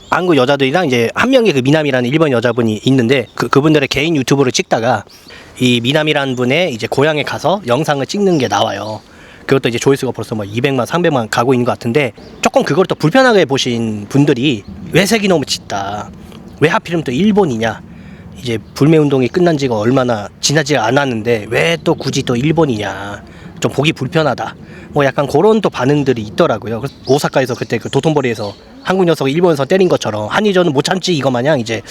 한국 여자들이랑 이제 한 명의 그 미남이라는 일본 여자분이 있는데 그분들의 개인 유튜브를 찍다가 이 미남이라는 분의 이제 고향에 가서 영상을 찍는 게 나와요. 그것도 이제 조회수가 벌써 뭐 200만, 300만 가고 있는 것 같은데 조금 그걸 또 불편하게 보신 분들이 왜 색이 너무 짙다. 왜 하필이면 또 일본이냐. 이제 불매운동이 끝난 지가 얼마나 지나지 않았는데 왜 또 굳이 또 일본이냐. 좀 보기 불편하다. 뭐 약간 그런 또 반응들이 있더라고요. 그래서 오사카에서 그때 그 도톤보리에서 한국 녀석이 일본에서 때린 것처럼 한의전은 못 참지 이거 마냥 이제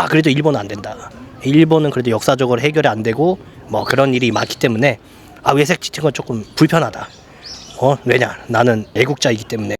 그래도 일본은 안 된다. 일본은 그래도 역사적으로 해결이 안 되고 뭐 그런 일이 많기 때문에 외색 짙은 건 조금 불편하다. 왜냐 나는 애국자이기 때문에.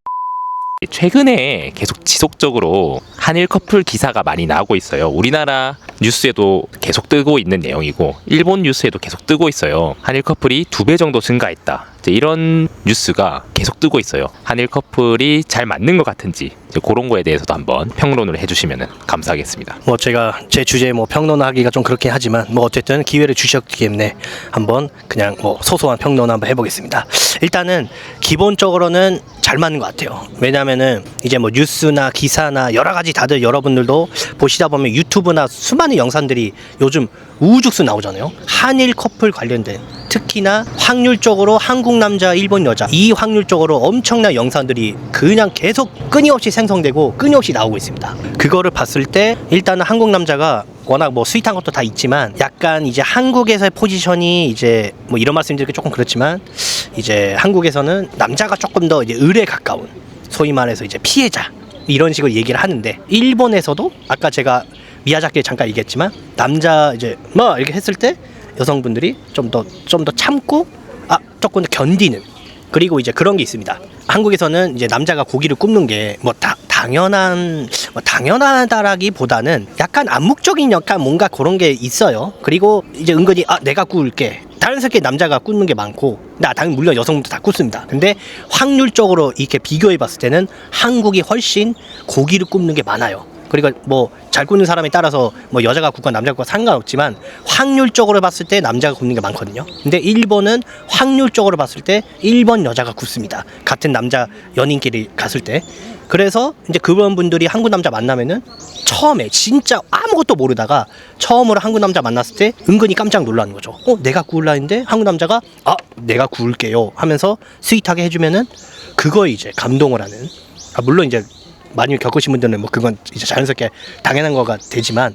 최근에 계속 지속적으로 한일 커플 기사가 많이 나오고 있어요. 우리나라 뉴스에도 계속 뜨고 있는 내용이고 일본 뉴스에도 계속 뜨고 있어요. 한일 커플이 2배 정도 증가했다. 이제 이런 뉴스가 계속 뜨고 있어요. 한일 커플이 잘 맞는 것 같은지 이제 그런 거에 대해서도 한번 평론을 해주시면 감사하겠습니다. 뭐 제가 제 주제에 뭐 평론하기가 좀 그렇긴 하지만 뭐 어쨌든 기회를 주셨기 때문에 한번 그냥 뭐 소소한 평론 한번 해보겠습니다. 일단은 기본적으로는 잘 맞는 것 같아요. 왜냐면은 이제 뭐 뉴스나 기사나 여러 가지 다들 여러분들도 보시다 보면 유튜브나 수많은 영상들이 요즘 우후죽순 나오잖아요. 한일 커플 관련된 특히나 확률적으로 한국 남자 일본 여자 이 확률적으로 엄청난 영상들이 그냥 계속 끊임없이 생성되고 끊임없이 나오고 있습니다. 그거를 봤을 때 일단은 한국 남자가 워낙 뭐 스윗한 것도 다 있지만 약간 이제 한국에서의 포지션이 이제 뭐 이런 말씀드리기 조금 그렇지만 이제 한국에서는 남자가 조금 더 이제 을에 가까운 소위 말해서 이제 피해자 이런 식으로 얘기를 하는데 일본에서도 아까 제가 미야자키에 잠깐 얘기했지만 남자 이제 뭐 이렇게 했을 때 여성분들이 좀 더 참고 조금 더 견디는 그리고 이제 그런 게 있습니다. 한국에서는 이제 남자가 고기를 굽는 게 뭐 당연하다라기보다는 약간 암묵적인 약간 뭔가 그런 게 있어요. 그리고 이제 은근히 내가 구울게 자연스럽게 남자가 굽는 게 많고 당연히 물론 여성분도 다 굽습니다. 근데 확률적으로 이렇게 비교해 봤을 때는 한국이 훨씬 고기를 굽는 게 많아요. 그리고 뭐 잘 굽는 사람에 따라서 뭐 여자가 굽건 남자가 굽건 상관없지만 확률적으로 봤을 때 남자가 굽는 게 많거든요. 근데 일본은 확률적으로 봤을 때 일본 여자가 굽습니다. 같은 남자 연인끼리 갔을 때. 그래서 이제 그런 분들이 한국 남자 만나면은 처음에 진짜 아무것도 모르다가 처음으로 한국 남자 만났을 때 은근히 깜짝 놀라는 거죠. 내가 구울라 했는데 한국 남자가 내가 구울게요 하면서 스윗하게 해주면은 그거에 이제 감동을 하는. 물론 이제 많이 겪으신 분들은 뭐 그건 이제 자연스럽게 당연한 거가 되지만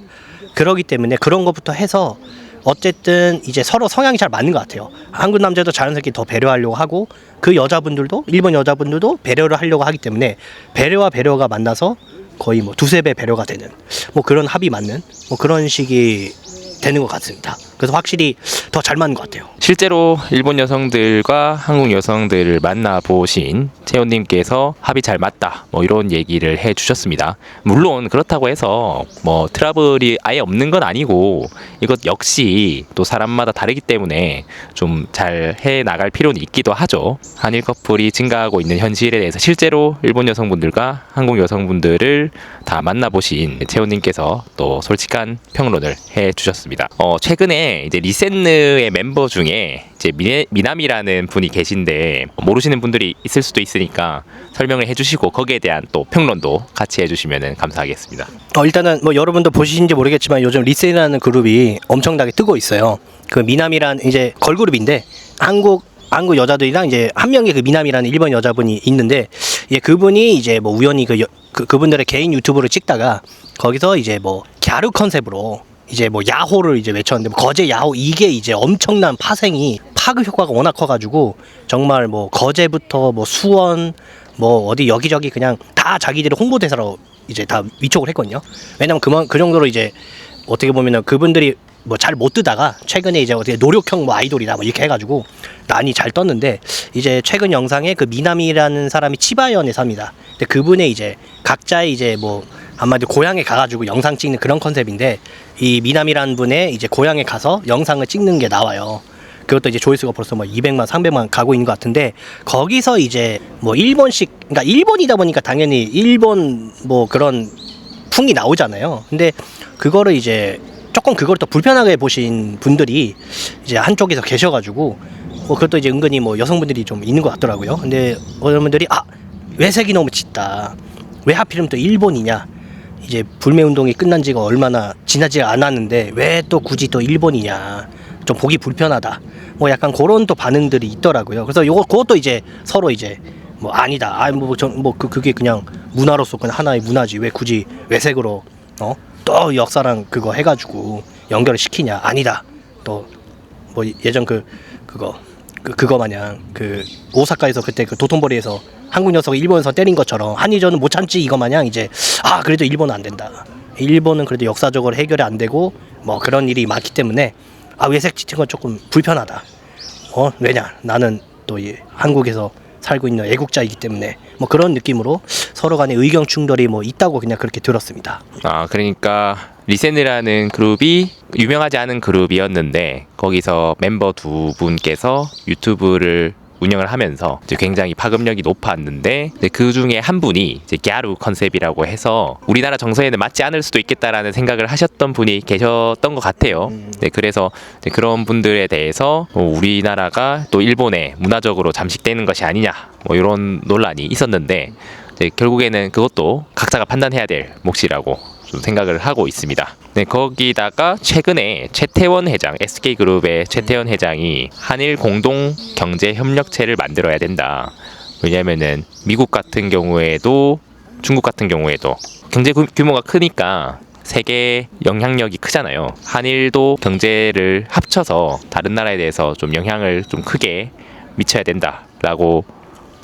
그러기 때문에 그런 것부터 해서 어쨌든 이제 서로 성향이 잘 맞는 것 같아요. 한국 남자도 자연스럽게 더 배려하려고 하고 그 여자분들도 일본 여자분들도 배려를 하려고 하기 때문에 배려와 배려가 만나서 거의 뭐 두세 배 배려가 되는 뭐 그런 합이 맞는 뭐 그런 식이 되는 것 같습니다. 그래서 확실히 더 잘 맞는 것 같아요. 실제로 일본 여성들과 한국 여성들을 만나보신 채연님께서 합이 잘 맞다 뭐 이런 얘기를 해주셨습니다. 물론 그렇다고 해서 뭐 트러블이 아예 없는 건 아니고 이것 역시 또 사람마다 다르기 때문에 좀 잘 해나갈 필요는 있기도 하죠. 한일 커플이 증가하고 있는 현실에 대해서 실제로 일본 여성분들과 한국 여성분들을 다 만나보신 채연님께서 또 솔직한 평론을 해주셨습니다. 최근에 이제 리센느의 멤버 중에 이제 미남이라는 분이 계신데 모르시는 분들이 있을 수도 있으니까 설명을 해주시고 거기에 대한 또 평론도 같이 해주시면 감사하겠습니다. 일단은 뭐 여러분도 보시는지 모르겠지만 요즘 리센이라는 그룹이 엄청나게 뜨고 있어요. 그 미남이란 이제 걸그룹인데 한국 여자들이랑 이제 한 명의 그 미남이라는 일본 여자분이 있는데 그분이 이제 뭐 우연히 그분들의 개인 유튜브를 찍다가 거기서 이제 뭐 갸루 컨셉으로 이제 뭐 야호를 이제 외쳤는데 뭐 거제 야호 이게 이제 엄청난 파급 효과가 워낙 커가지고 정말 뭐 거제부터 뭐 수원 뭐 어디 여기저기 그냥 다 자기들의 홍보대사로 이제 다 위촉을 했거든요. 왜냐면 그 정도로 이제 어떻게 보면은 그분들이 뭐 잘 못 뜨다가 최근에 이제 어떻게 노력형 뭐 아이돌이다 뭐 이렇게 해가지고 많이 잘 떴는데 이제 최근 영상에 그 미남이라는 사람이 치바현에 삽니다. 근데 그분의 이제 각자의 이제 뭐 한마디로 고향에 가가지고 영상 찍는 그런 컨셉인데 이 미남이라는 분의 이제 고향에 가서 영상을 찍는 게 나와요. 그것도 이제 조회수가 벌써 뭐 200만, 300만 가고 있는 것 같은데 거기서 이제 뭐 그러니까 일본이다 보니까 당연히 일본 뭐 그런 풍이 나오잖아요. 근데 그거를 이제 조금 그걸 또 불편하게 보신 분들이 이제 한쪽에서 계셔가지고 뭐 그것도 이제 은근히 뭐 여성분들이 좀 있는 것 같더라고요. 근데 어떤 분들이 왜 색이 너무 짙다. 왜 하필이면 또 일본이냐. 이제 불매 운동이 끝난 지가 얼마나 지나지 않았는데 왜 또 굳이 또 일본이냐, 좀 보기 불편하다, 뭐 약간 그런 또 반응들이 있더라고요. 그래서 그것도 이제 서로 이제 뭐 아니다, 그게 그냥 문화로서 그냥 하나의 문화지, 왜 굳이 외색으로 또 역사랑 그거 해가지고 연결을 시키냐, 아니다. 또 뭐 예전 그거 마냥 그 오사카에서 그때 그 도톤보리에서 한국 녀석이 일본에서 때린 것처럼 한의전은 못 참지 이거 마냥 이제 그래도 일본은 안 된다. 일본은 그래도 역사적으로 해결이 안 되고 뭐 그런 일이 많기 때문에 외색 지친 건 조금 불편하다. 왜냐, 나는 또 한국에서 살고 있는 애국자이기 때문에 뭐 그런 느낌으로 서로 간의 의견 충돌이 뭐 있다고 그냥 그렇게 들었습니다. 그러니까 리센이라는 그룹이 유명하지 않은 그룹이었는데 거기서 멤버 두 분께서 유튜브를 운영을 하면서 이제 굉장히 파급력이 높았는데 그 중에 한 분이 이제 갸루 컨셉이라고 해서 우리나라 정서에는 맞지 않을 수도 있겠다라는 생각을 하셨던 분이 계셨던 것 같아요. 네, 그래서 이제 그런 분들에 대해서 우리나라가 또 일본에 문화적으로 잠식되는 것이 아니냐 뭐 이런 논란이 있었는데 이제 결국에는 그것도 각자가 판단해야 될 몫이라고 좀 생각을 하고 있습니다. 네, 거기다가 최근에 최태원 회장, SK그룹의 최태원 회장이 한일 공동 경제 협력체를 만들어야 된다. 왜냐면은 미국 같은 경우에도 중국 같은 경우에도 경제 규모가 크니까 세계 영향력이 크잖아요. 한일도 경제를 합쳐서 다른 나라에 대해서 좀 영향을 좀 크게 미쳐야 된다라고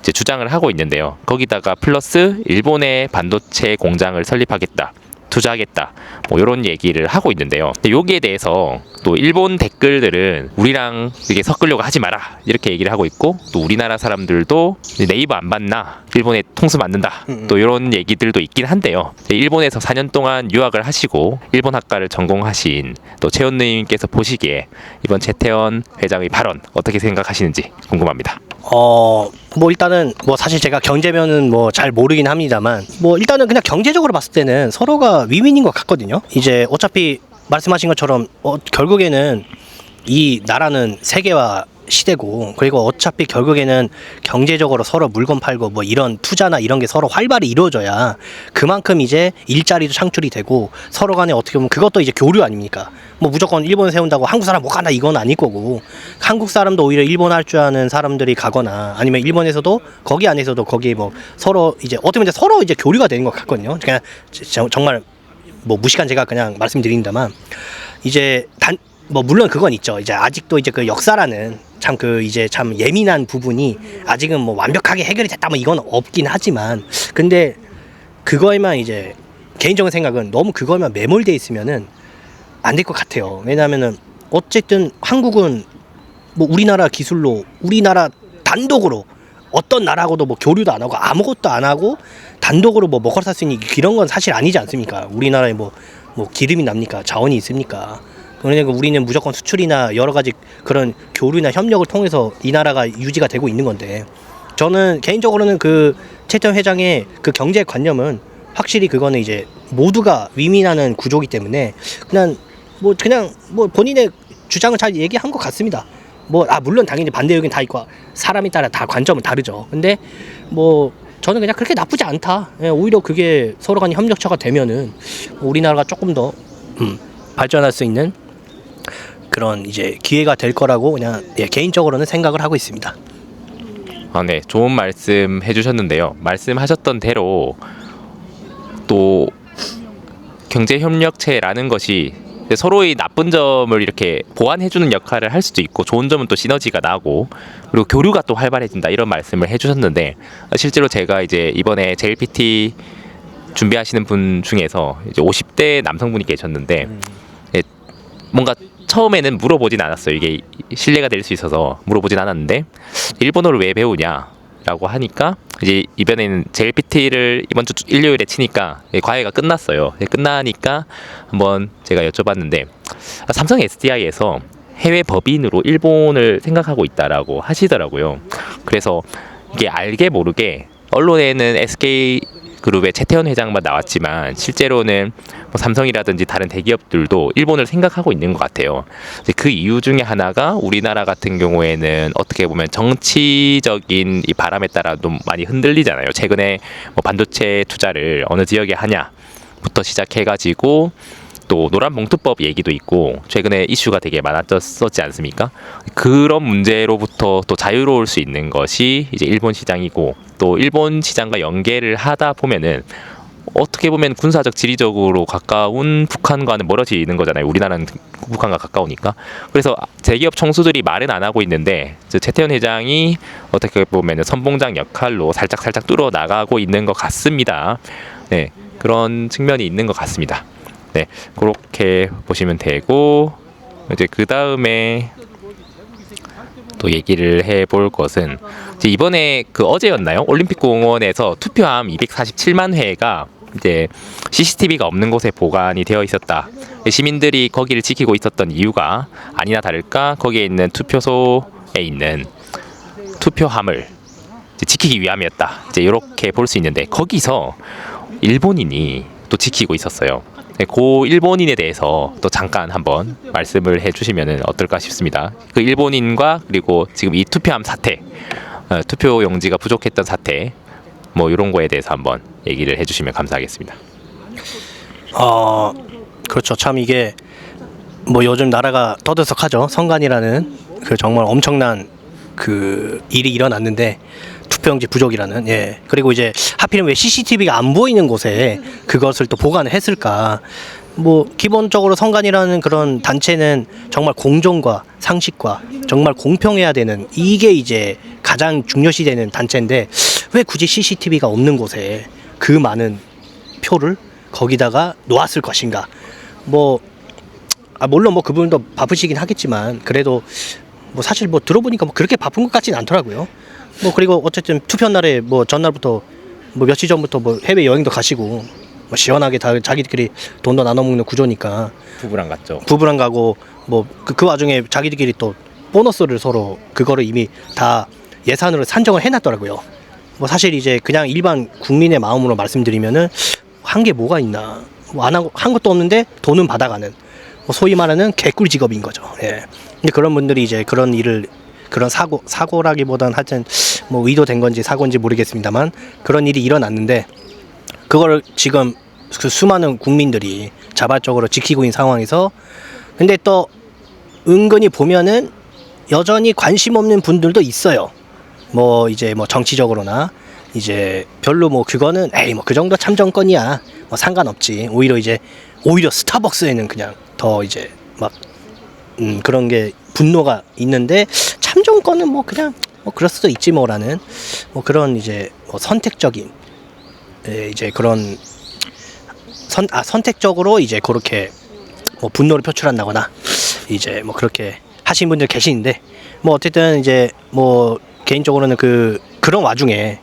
이제 주장을 하고 있는데요. 거기다가 플러스 일본의 반도체 공장을 설립하겠다, 투자하겠다, 뭐 이런 얘기를 하고 있는데요. 근데 여기에 대해서 또 일본 댓글들은 우리랑 이게 섞으려고 하지 마라 이렇게 얘기를 하고 있고, 또 우리나라 사람들도 네이버 안 봤나, 일본에 통수 맞는다, 또 이런 얘기들도 있긴 한데요. 일본에서 4년 동안 유학을 하시고 일본 학과를 전공하신 또 최원님께서 보시기에 이번 최태원 회장의 발언 어떻게 생각하시는지 궁금합니다. 뭐 일단은 뭐 사실 제가 경제면은 뭐 잘 모르긴 합니다만, 뭐 일단은 그냥 경제적으로 봤을 때는 서로가 윈윈인 것 같거든요. 이제 어차피 말씀하신 것처럼 결국에는 이 나라는 세계화 시대고, 그리고 어차피 결국에는 경제적으로 서로 물건 팔고 뭐 이런 투자나 이런 게 서로 활발히 이루어져야 그만큼 이제 일자리도 창출이 되고 서로 간에 어떻게 보면 그것도 이제 교류 아닙니까? 뭐 무조건 일본 세운다고 한국 사람 못 간다 이건 아닐 거고, 한국 사람도 오히려 일본 할 줄 아는 사람들이 가거나 아니면 일본에서도 거기 안에서도 거기 뭐 서로 이제 어떻게 보면 서로 이제 교류가 되는 것 같거든요. 그냥 정말 뭐 무식한 제가 그냥 말씀드린다만, 이제 뭐 물론 그건 있죠. 이제 아직도 이제 그 역사라는 참 이제 참 예민한 부분이 아직은 뭐 완벽하게 해결이 됐다 뭐 이건 없긴 하지만, 근데 그거에만 이제 개인적인 생각은 너무 그거에만 매몰돼 있으면은 안 될 것 같아요. 왜냐하면은 어쨌든 한국은 뭐 우리나라 기술로 우리나라 단독으로 어떤 나라하고도 뭐 교류도 안 하고 아무것도 안 하고 단독으로 뭐 먹고 살 수 있는 이런 건 사실 아니지 않습니까? 우리나라에 뭐 기름이 납니까? 자원이 있습니까? 그러니까 우리는 무조건 수출이나 여러 가지 그런 교류나 협력을 통해서 이 나라가 유지가 되고 있는 건데, 저는 개인적으로는 그 최태원 회장의 그 경제 관념은 확실히 그거는 이제 모두가 위민하는 구조이기 때문에 그냥 본인의 주장을 잘 얘기한 것 같습니다. 물론 당연히 반대 의견 다 있고 사람에 따라 다 관점은 다르죠. 근데 뭐 저는 그냥 그렇게 나쁘지 않다. 오히려 그게 서로 간의 협력처가 되면은 우리나라가 조금 더 발전할 수 있는 그런 이제 기회가 될 거라고 그냥 개인적으로는 생각을 하고 있습니다. 네, 좋은 말씀 해주셨는데요. 말씀하셨던 대로 또 경제협력체라는 것이 서로의 나쁜 점을 이렇게 보완해주는 역할을 할 수도 있고, 좋은 점은 또 시너지가 나고, 그리고 교류가 또 활발해진다 이런 말씀을 해주셨는데, 실제로 제가 이제 이번에 JLPT 준비하시는 분 중에서 이제 50대 남성분이 계셨는데 뭔가 처음에는 물어보진 않았어요. 이게 신뢰가 될 수 있어서 물어보진 않았는데, 일본어를 왜 배우냐라고 하니까 이제 이번에는 JLPT를 이번 주 일요일에 치니까 과외가 끝났어요. 끝나니까 한번 제가 여쭤봤는데, 삼성 SDI에서 해외 법인으로 일본을 생각하고 있다라고 하시더라고요. 그래서 이게 알게 모르게 언론에는 SK 그룹의 최태원 회장만 나왔지만 실제로는 뭐 삼성이라든지 다른 대기업들도 일본을 생각하고 있는 것 같아요. 그 이유 중에 하나가 우리나라 같은 경우에는 어떻게 보면 정치적인 이 바람에 따라 좀 많이 흔들리잖아요. 최근에 뭐 반도체 투자를 어느 지역에 하냐, 부터 시작해가지고 또 노란봉투법 얘기도 있고 최근에 이슈가 되게 많았었지 않습니까? 그런 문제로부터 또 자유로울 수 있는 것이 이제 일본 시장이고 또 일본 시장과 연계를 하다 보면은 어떻게 보면 군사적 지리적으로 가까운 북한과는 멀어지는 거잖아요. 우리나라는 북한과 가까우니까. 그래서 대기업 총수들이 말은 안 하고 있는데 최태원 회장이 어떻게 보면 선봉장 역할로 살짝 뚫어 나가고 있는 것 같습니다. 네, 그런 측면이 있는 것 같습니다. 네, 그렇게 보시면 되고 이제 그 다음에 또 얘기를 해볼 것은 이제 이번에 그 어제였나요? 올림픽공원에서 투표함 247만 회가 이제 CCTV가 없는 곳에 보관이 되어 있었다. 시민들이 거기를 지키고 있었던 이유가 아니나 다를까 거기에 있는 투표소에 있는 투표함을 이제 지키기 위함이었다. 이제 이렇게 볼 수 있는데 거기서 일본인이 또 지키고 있었어요. 그 일본인에 대해서 또 잠깐 한번 말씀을 해주시면 어떨까 싶습니다. 그 일본인과 그리고 지금 이 투표함 사태, 투표 용지가 부족했던 사태, 뭐 이런 거에 대해서 한번 얘기를 해주시면 감사하겠습니다. 그렇죠. 참 이게 뭐 요즘 나라가 떠들썩하죠. 선관이라는 그 정말 엄청난 그 일이 일어났는데 투표용지 부족이라는. 예. 그리고 이제 하필이면 왜 CCTV가 안 보이는 곳에 그것을 또 보관을 했을까? 뭐 기본적으로 선관이라는 그런 단체는 정말 공정과 상식과 정말 공평해야 되는, 이게 이제 가장 중요시되는 단체인데 왜 굳이 CCTV가 없는 곳에 그 많은 표를 거기다가 놓았을 것인가? 뭐 물론 뭐 그분도 바쁘시긴 하겠지만 그래도 뭐 사실 뭐 들어보니까 뭐 그렇게 바쁜 것 같지는 않더라고요. 뭐 그리고 어쨌든 투표 날에 뭐 전날부터 뭐 며칠 전부터 뭐 해외 여행도 가시고 뭐 시원하게 다 자기들끼리 돈도 나눠 먹는 구조니까 부부랑 갔죠. 부부랑 가고 뭐 그 와중에 자기들끼리 또 보너스를 서로 그거를 이미 다 예산으로 산정을 해놨더라고요. 뭐 사실 이제 그냥 일반 국민의 마음으로 말씀드리면은 한 게 뭐가 있나, 뭐 안 한 것도 없는데 돈은 받아가는, 뭐 소위 말하는 개꿀 직업인 거죠. 예. 근데 그런 분들이 이제 그런 일을, 그런 사고라기보다는 하여튼 뭐 의도된 건지 사고인지 모르겠습니다만 그런 일이 일어났는데 그걸 지금 그 수많은 국민들이 자발적으로 지키고 있는 상황에서, 근데 또 은근히 보면은 여전히 관심 없는 분들도 있어요. 뭐 이제 뭐 정치적으로나 이제 별로 뭐 그거는 에이 뭐 그 정도 참정권이야 뭐 상관없지, 오히려 스타벅스에는 그냥 더 이제 막 그런 게 분노가 있는데 참정권은 뭐 그냥 뭐 그럴 수도 있지 뭐라는 뭐 그런 이제 뭐 선택적인 이제 그런 선택적으로 이제 그렇게 뭐 분노를 표출한다거나 이제 뭐 그렇게 하신 분들 계시는데, 뭐 어쨌든 이제 뭐 개인적으로는 그런 와중에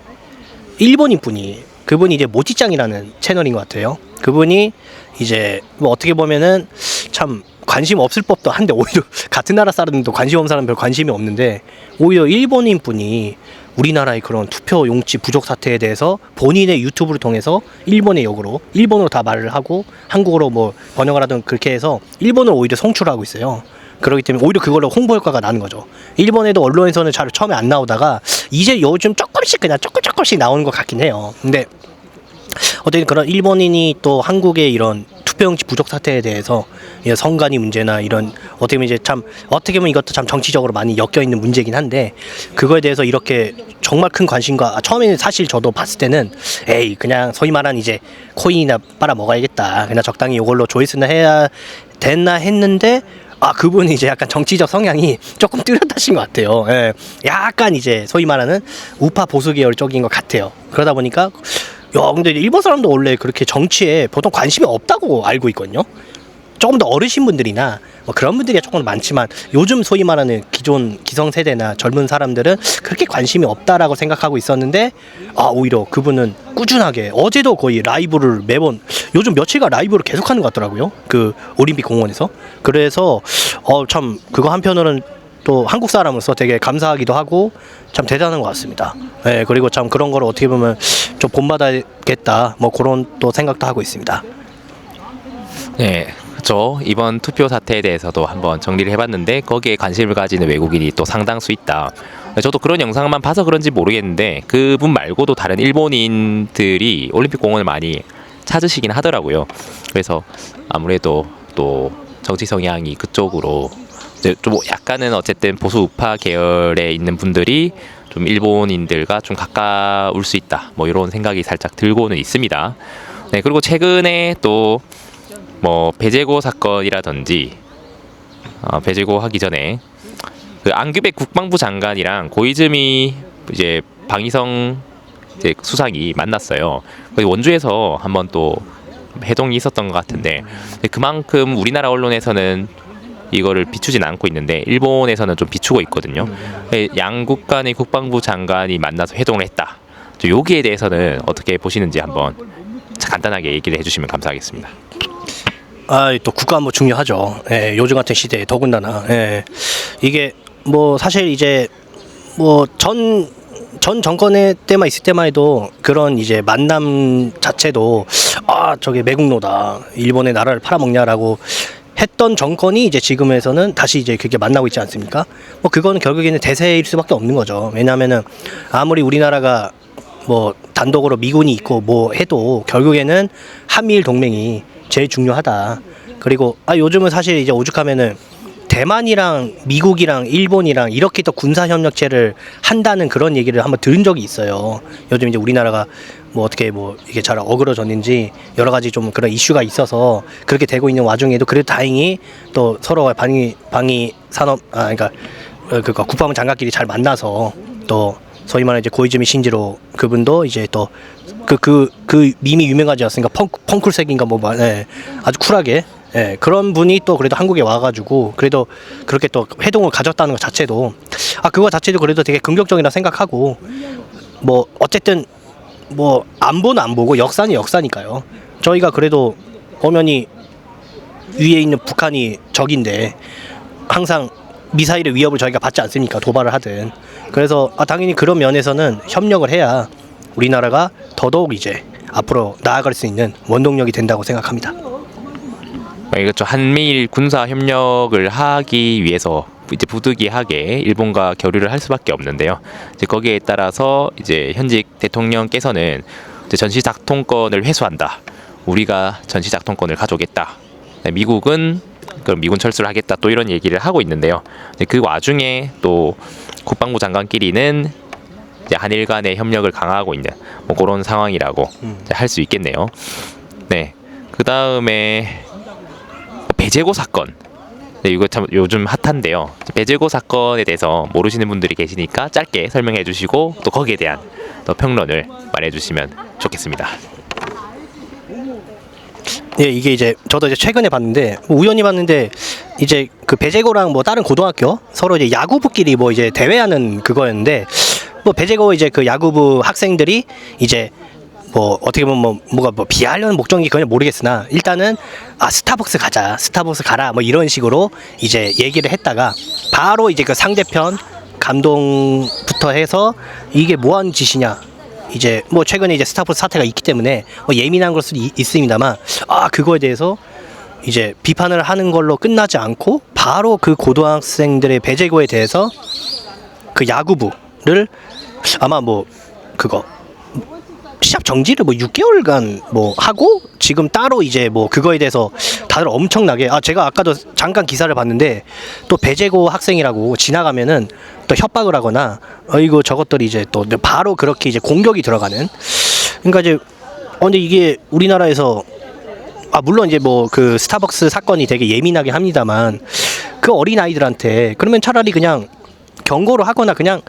일본인 분이, 그분이 이제 모찌짱이라는 채널인 것 같아요. 그분이 이제 뭐 어떻게 보면은 참 관심 없을 법도 한데 오히려 같은 나라 사람들도 관심 없는 사람 별 관심이 없는데 오히려 일본인 분이 우리나라의 그런 투표 용지 부족 사태에 대해서 본인의 유튜브를 통해서 일본의 역으로 일본어로 다 말을 하고 한국어로 뭐 번역을 하든 그렇게 해서 일본어를 오히려 송출하고 있어요. 그렇기 때문에 오히려 그걸로 홍보 효과가 나는 거죠. 일본에도 언론에서는 잘 처음에 안 나오다가 이제 요즘 조금씩 그냥 조금씩 나오는 것 같긴 해요. 근데 어쨌든 그런 일본인이 또 한국의 이런 투표용지 부족 사태에 대해서 선관위 문제나 이런 어떻게 보면 이제 참 어떻게 보면 이것도 참 정치적으로 많이 엮여 있는 문제긴 한데 그거에 대해서 이렇게 정말 큰 관심과, 처음에는 사실 저도 봤을 때는 에이 그냥 소위 말한 이제 코인이나 빨아 먹어야겠다, 그냥 적당히 이걸로 조회수나 해야 됐나 했는데 그분이 이제 약간 정치적 성향이 조금 뚜렷하신 것 같아요. 예. 약간 이제 소위 말하는 우파 보수 계열 쪽인 것 같아요. 그러다 보니까 근데 일본 사람도 원래 그렇게 정치에 보통 관심이 없다고 알고 있거든요. 조금 더 어르신 분들이나 뭐 그런 분들이 조금 많지만 요즘 소위 말하는 기존 기성세대나 젊은 사람들은 그렇게 관심이 없다라고 생각하고 있었는데 오히려 그분은 꾸준하게 어제도 거의 라이브를 매번 요즘 며칠간 라이브를 계속하는 것 같더라고요. 그 올림픽 공원에서. 그래서 참 그거 한편으로는 또 한국 사람으로서 되게 감사하기도 하고 참 대단한 것 같습니다. 네, 그리고 참 그런 걸 어떻게 보면 좀 본받아야겠다 뭐 그런 또 생각도 하고 있습니다. 네, 그렇죠. 이번 투표 사태에 대해서도 한번 정리를 해봤는데 거기에 관심을 가지는 외국인이 또 상당수 있다. 저도 그런 영상만 봐서 그런지 모르겠는데 그분 말고도 다른 일본인들이 올림픽 공원을 많이 찾으시긴 하더라고요. 그래서 아무래도 또 정치 성향이 그쪽으로 이제 좀 약간은 어쨌든 보수 우파 계열에 있는 분들이 좀 일본인들과 좀 가까울 수 있다. 뭐 이런 생각이 살짝 들고는 있습니다. 네, 그리고 최근에 또 뭐 배제고 사건이라든지 배제고 하기 전에 그 안규백 국방부 장관이랑 고이즈미 이제 방위성 이제 수상이 만났어요. 원주에서 한번 또 회동이 있었던 것 같은데 그만큼 우리나라 언론에서는 이거를 비추진 않고 있는데 일본에서는 좀 비추고 있거든요. 양국 간의 국방부 장관이 만나서 회동을 했다. 여기에 대해서는 어떻게 보시는지 한번 간단하게 얘기를 해주시면 감사하겠습니다. 또 국가 안보 중요하죠. 예, 요즘 같은 시대에 더군다나. 예. 이게 뭐 사실 이제 뭐 전 정권의 때만 있을 때만 해도 그런 이제 만남 자체도 저게 매국노다, 일본의 나라를 팔아먹냐라고 했던 정권이 이제 지금에서는 다시 이제 그게 만나고 있지 않습니까? 뭐 그거는 결국에는 대세일 수밖에 없는 거죠. 왜냐하면은 아무리 우리나라가 뭐 단독으로 미군이 있고 뭐 해도 결국에는 한미일 동맹이 제일 중요하다. 그리고 요즘은 사실 이제 오죽하면은 대만이랑 미국이랑 일본이랑 이렇게 또 군사 협력체를 한다는 그런 얘기를 한번 들은 적이 있어요. 요즘 이제 우리나라가 뭐 어떻게 뭐 이게 잘 어그러졌는지 여러 가지 좀 그런 이슈가 있어서 그렇게 되고 있는 와중에도 그래도 다행히 또 서로 방위 산업 그러니까 국방부 장관끼리 잘 만나서 또 소위 말하는 이제 고이즈미 신지로 그분도 이제 또 그 밈이 유명하지 않습니까? 펑쿨색인가 아주 쿨하게 그런 분이 또 그래도 한국에 와가지고 그래도 그렇게 또 회동을 가졌다는 것 자체도 그거 자체도 그래도 되게 긍정적이라 생각하고 뭐 어쨌든 뭐 안보는 안보고 역사는 역사니까요. 저희가 그래도 엄연히 위에 있는 북한이 적인데 항상 미사일의 위협을 저희가 받지 않습니까? 도발을 하든. 그래서 당연히 그런 면에서는 협력을 해야 우리나라가 더더욱 이제 앞으로 나아갈 수 있는 원동력이 된다고 생각합니다. 이것도 한미일 군사 협력을 하기 위해서 이제 부득이하게 일본과 교류를 할 수밖에 없는데요. 이제 거기에 따라서 이제 현직 대통령께서는 이제 전시작통권을 회수한다. 우리가 전시작통권을 가져오겠다. 미국은 그럼 미군 철수를 하겠다. 또 이런 얘기를 하고 있는데요. 그 와중에 또 국방부 장관끼리는 이제 한일 간의 협력을 강화하고 있는 뭐 그런 상황이라고 할 수 있겠네요. 네. 그 다음에 배제고 사건. 네, 이거 참 요즘 핫한데요. 배제고 사건에 대해서 모르시는 분들이 계시니까 짧게 설명해 주시고 또 거기에 대한 또 평론을 말해 주시면 좋겠습니다. 예, 이게 이제 저도 이제 최근에 봤는데 우연히 봤는데 이제 그 배제고랑 뭐 다른 고등학교 서로 이제 야구부끼리 뭐 이제 대회하는 그거였는데 뭐 배제고 이제 그 야구부 학생들이 이제 뭐 어떻게 보면 뭐가 비하하려는 목적인지 그건 모르겠으나 일단은 스타벅스 가자, 스타벅스 가라 뭐 이런 식으로 이제 얘기를 했다가 바로 이제 그 상대편 감독부터 해서 이게 뭐 하는 짓이냐, 이제 뭐 최근에 이제 스타벅스 사태가 있기 때문에 뭐 예민한 걸 수도 있습니다만 그거에 대해서 이제 비판을 하는 걸로 끝나지 않고 바로 그 고등학생들의 배제고에 대해서 그 야구부를 아마 뭐 그거 시합 정지를 뭐 6개월간 뭐 하고 지금 따로 이제 뭐 그거에 대해서 다들 엄청나게 제가 아까도 잠깐 기사를 봤는데 또 배제고 학생이라고 지나가면은 또 협박을 하거나 이거 저것들이 이제 또 바로 그렇게 이제 공격이 들어가는. 그러니까 이제 근데 이게 우리나라에서 물론 이제 뭐 그 스타벅스 사건이 되게 예민하게 합니다만 그 어린 아이들한테 그러면 차라리 그냥 경고를 하거나 그냥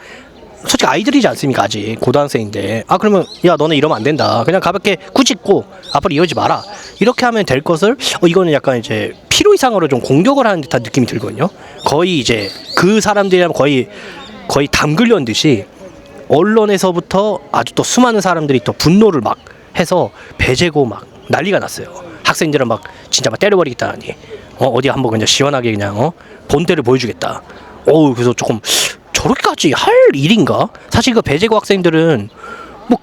솔직히 아이들이지 않습니까? 아직 고등학생인데 그러면 야 너네 이러면 안 된다, 그냥 가볍게 꾸짖고 앞으로 이러지 마라 이렇게 하면 될 것을 이거는 약간 이제 필요 이상으로 좀 공격을 하는 듯한 느낌이 들거든요. 거의 이제 그 사람들이랑 거의 담글려는 듯이 언론에서부터 아주 또 수많은 사람들이 또 분노를 막 해서 배제고 막 난리가 났어요. 학생들은 막 진짜 막 때려버리겠다니 어디 한번 그냥 시원하게 그냥 본때를 보여주겠다. 그래서 조금 저렇게까지 할 일인가? 사실 그 배제고 학생들은 뭐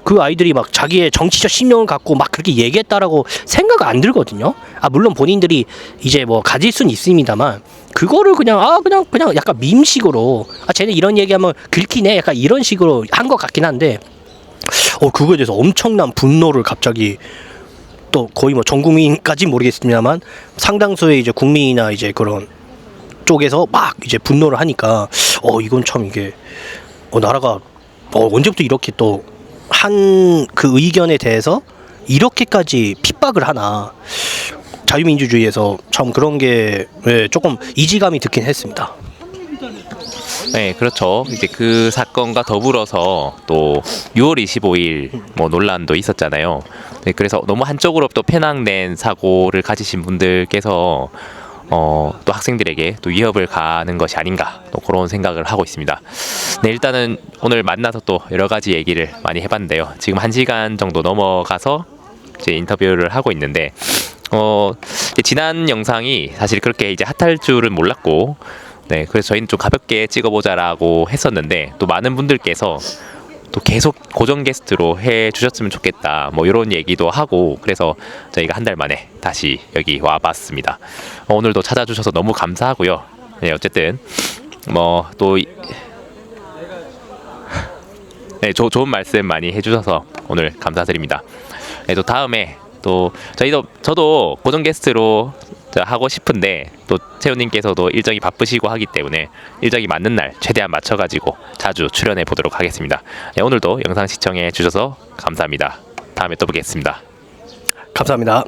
그 아이들이 막 자기의 정치적 신념을 갖고 막 그렇게 얘기했다라고 생각 안 들거든요. 물론 본인들이 이제 뭐 가질 수는 있습니다만 그거를 그냥 약간 밈식으로 쟤네 이런 얘기하면 긁히네 약간 이런 식으로 한 것 같긴 한데 그거에 대해서 엄청난 분노를 갑자기 또 거의 뭐 전 국민까지는 모르겠습니다만 상당수의 이제 국민이나 이제 그런 쪽에서 막 이제 분노를 하니까 이건 참 이게 나라가 언제부터 이렇게 또 한 그 의견에 대해서 이렇게까지 핍박을 하나. 자유민주주의에서 참 그런 게 조금 이지감이 듣긴 했습니다. 네, 그렇죠. 이제 그 사건과 더불어서 또 6월 25일 뭐 논란도 있었잖아요. 네, 그래서 너무 한쪽으로 또 편향된 사고를 가지신 분들께서 또 학생들에게 또 위협을 가하는 것이 아닌가 또 그런 생각을 하고 있습니다. 네, 일단은 오늘 만나서 또 여러 가지 얘기를 많이 해봤는데요. 지금 1시간 정도 넘어가서 이제 인터뷰를 하고 있는데 이제 지난 영상이 사실 그렇게 이제 핫할 줄은 몰랐고, 네, 그래서 저희는 좀 가볍게 찍어보자라고 했었는데 또 많은 분들께서 또 계속 고정 게스트로 해주셨으면 좋겠다 뭐 이런 얘기도 하고, 그래서 저희가 한 달 만에 다시 여기 와봤습니다. 오늘도 찾아주셔서 너무 감사하고요. 네, 어쨌든 뭐 또 네, 좋은 말씀 많이 해주셔서 오늘 감사드립니다. 네, 또 다음에 또 저도 고정 게스트로 하고 싶은데 또 채우님께서도 일정이 바쁘시고 하기 때문에 일정이 맞는 날 최대한 맞춰가지고 자주 출연해 보도록 하겠습니다. 네, 오늘도 영상 시청해 주셔서 감사합니다. 다음에 또 뵙겠습니다. 감사합니다.